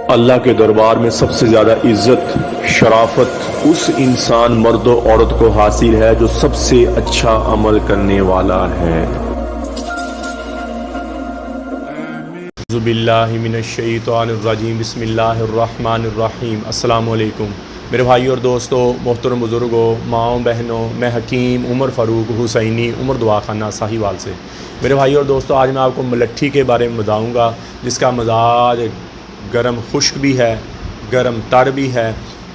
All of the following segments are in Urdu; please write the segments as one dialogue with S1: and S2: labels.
S1: اللہ کے دربار میں سب سے زیادہ عزت شرافت اس انسان مرد و عورت کو حاصل ہے جو سب سے اچھا عمل کرنے والا ہے۔ اعوذ باللہ من الشیطان الرجیم، بسم اللہ الرحمن الرحیم۔ السلام علیکم میرے بھائیو اور دوستو، محترم بزرگوں، ماؤں بہنوں، میں حکیم عمر فاروق حسینی عمر دعا خانہ ساہیوال سے۔ میرے بھائیو اور دوستو، آج میں آپ کو ملٹھی کے بارے میں بتاؤں گا، جس کا مزاج گرم خشک بھی ہے، گرم تر بھی ہے،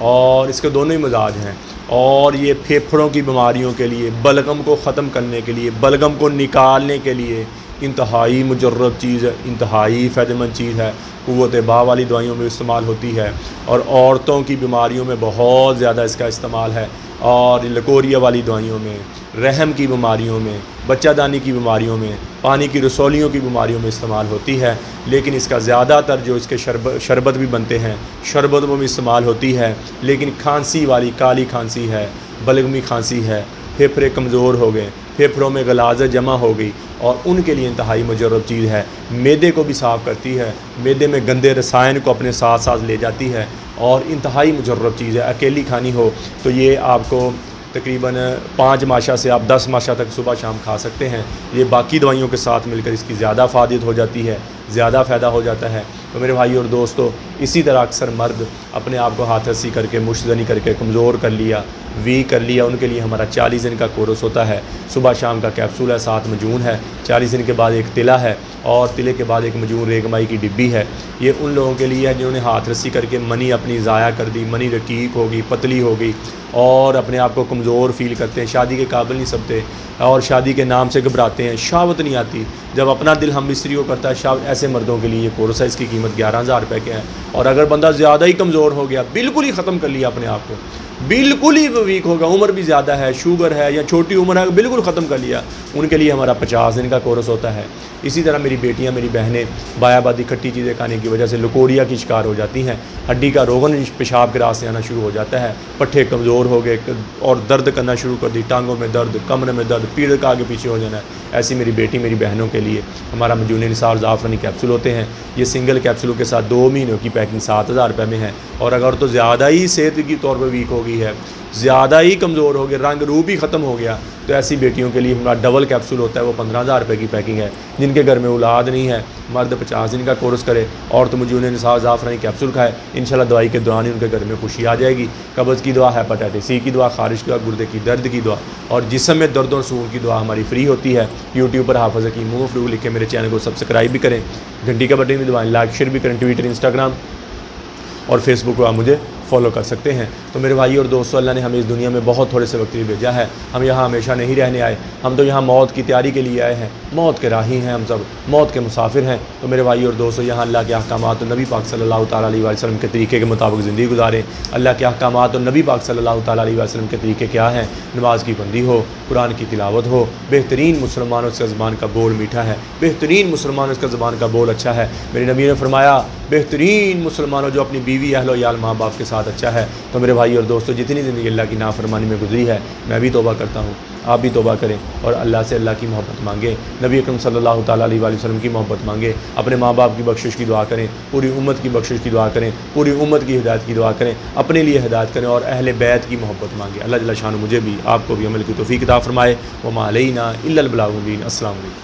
S1: اور اس کے دونوں ہی مزاج ہیں، اور یہ پھیپھڑوں کی بیماریوں کے لیے، بلغم کو ختم کرنے کے لیے، بلغم کو نکالنے کے لیے انتہائی مجرب چیز ہے، انتہائی فائدہ مند چیز ہے۔ قوت باہ والی دوائیوں میں استعمال ہوتی ہے، اور عورتوں کی بیماریوں میں بہت زیادہ اس کا استعمال ہے، اور لکوریا والی دوائیوں میں، رحم کی بیماریوں میں، بچہ دانی کی بیماریوں میں، پانی کی رسولیوں کی بیماریوں میں استعمال ہوتی ہے۔ لیکن اس کا زیادہ تر جو اس کے شربت بھی بنتے ہیں، شربت میں بھی استعمال ہوتی ہے۔ لیکن کھانسی والی کالی کھانسی ہے، بلغمی کھانسی ہے، پھیپھڑے کمزور ہو گئے، پھیپھڑوں میں غلاظت جمع ہو گئی، اور ان کے لیے انتہائی مجرب چیز ہے۔ معدے کو بھی صاف کرتی ہے، معدے میں گندے رسائن کو اپنے ساتھ ساتھ لے جاتی ہے، اور انتہائی مجرب چیز ہے۔ اکیلی کھانی ہو تو یہ آپ کو تقریباً 5 ماشا سے آپ 10 ماشا تک صبح شام کھا سکتے ہیں۔ یہ باقی دوائیوں کے ساتھ مل کر اس کی زیادہ فائدت ہو جاتی ہے، زیادہ فائدہ ہو جاتا ہے۔ تو میرے بھائی اور دوستو، اسی طرح اکثر مرد اپنے آپ کو ہاتھ رسی کر کے، مشت زنی کر کے کمزور کر لیا، ویک کر لیا، ان کے لیے ہمارا 40 دن کا کورس ہوتا ہے۔ صبح شام کا کیپسول ہے، 7 مجون ہے، 40 دن کے بعد ایک تلا ہے، اور تلے کے بعد ایک مجون ریگمائی کی ڈبی ہے۔ یہ ان لوگوں کے لیے ہے جنہوں نے ہاتھ رسی کر کے منی اپنی ضائع کر دی، منی رقیق ہوگی، پتلی ہوگی، اور اپنے آپ کو کمزور فیل کرتے ہیں، شادی کے قابل نہیں سمجھتے، اور شادی کے نام سے گھبراتے ہیں، شہوت نہیں آتی۔ جب اپنا دل ہم مستری کو کرتا ہے شہوت، ایسے مردوں کے لیے یہ کورس ہے۔ اس کی قیمت 11,000 روپے کے ہے، اور اگر بندہ زیادہ ہی کمزور ہو گیا، بالکل ہی ختم کر لیا اپنے آپ کو، بالکل ہی ویک ہوگا، عمر بھی زیادہ ہے، شوگر ہے یا چھوٹی عمر ہے، بالکل ختم کر لیا، ان کے لیے ہمارا 50 دن کا کورس ہوتا ہے۔ اسی طرح میری بیٹیاں، میری بہنیں بایا بادی کھٹی چیزیں کھانے کی وجہ سے لکوریا کی شکار ہو جاتی ہیں، ہڈی کا روغن پیشاب کے راستے آنا شروع ہو جاتا ہے، پٹھے کمزور ہو گئے اور درد کرنا شروع کر دی، ٹانگوں میں درد، کمر میں درد، پیڑ کا آگے پیچھے ہو جانا ہے۔ ایسی میری بیٹی، میری بہنوں کے لیے ہمارا مجون نثار زعفرانی کیپسول ہوتے ہیں۔ یہ سنگل کیپسولوں کے ساتھ 2 مہینوں کی پیکنگ 7,000 روپے میں ہے۔ اور اگر تو زیادہ ہی صحت کی طور پر ویک ہو گئی ہے، زیادہ ہی کمزور ہو گیا، رنگ روپ ہی ختم ہو گیا، تو ایسی بیٹیوں کے لیے ہمارا ڈبل کیپسول ہوتا ہے، وہ 15,000 روپے کی پیکنگ ہے۔ جن کے گھر میں اولاد نہیں ہے، مرد 50 دن کا کورس کرے اور تو مجون نثار زعفرانی کیپسول کھائے، انشاءاللہ دوائی کے دوران ہی ان کے گھر میں خوشی آ جائے گی۔ قبض کی دعا، ہیپاٹائٹس سی کی دعا، خارش کی دعا، گردے کی درد کی دعا، اور جسم میں درد اور سکون کی دعا ہماری فری ہوتی ہے۔ یوٹیوب پر حافظ حکیم عمر فاروق لکھ کے میرے چینل کو سبسکرائب بھی کریں، گھنٹی کا بٹن بھی دبائیں، لائک شیئر بھی کریں، ٹویٹر، انسٹاگرام اور فیس بک پر آپ مجھے فالو کر سکتے ہیں۔ تو میرے بھائی اور دوستو، اللہ نے ہمیں اس دنیا میں بہت تھوڑے سے وقت کے لیے بھیجا ہے، ہم یہاں ہمیشہ نہیں رہنے آئے، ہم تو یہاں موت کی تیاری کے لیے آئے ہیں، موت کے راہی ہیں، ہم سب موت کے مسافر ہیں۔ تو میرے بھائی اور دوستو، یہاں اللہ کے احکامات اور نبی پاک صلی اللہ تعالیٰ علیہ وسلم کے طریقے کے مطابق زندگی گزاریں۔ اللہ کے احکامات اور نبی پاک صلی اللہ تعالیٰ علیہ وسلم کے طریقے کیا ہیں؟ نماز کی بندی ہو، قرآن کی تلاوت ہو، بہترین مسلمان اس کا زبان کا بول میٹھا ہے، بہترین مسلمان اس کا زبان کا بول اچھا ہے۔ میرے نبی نے فرمایا، بہترین مسلمانوں جو اپنی بیوی، اہل و عیال، ماں باپ کے ساتھ اچھا ہے۔ تو میرے بھائی اور دوستو، جتنی زندگی اللہ کی نافرمانی میں گزری ہے، میں بھی توبہ کرتا ہوں، آپ بھی توبہ کریں، اور اللہ سے اللہ کی محبت مانگیں، نبی اکرم صلی اللہ تعالیٰ علیہ وسلم کی محبت مانگیں، اپنے ماں باپ کی بخشش کی دعا کریں، پوری امت کی بخشش کی دعا کریں، پوری امت کی ہدایت کی دعا کریں، اپنے لیے ہدایت کریں، اور اہل بیت کی محبت مانگیں۔ اللہ جل شانہ مجھے بھی، آپ کو بھی عمل کی توفیق عطا فرمائے۔ وما علینا الا البلاغ المبین۔ السلام علیکم۔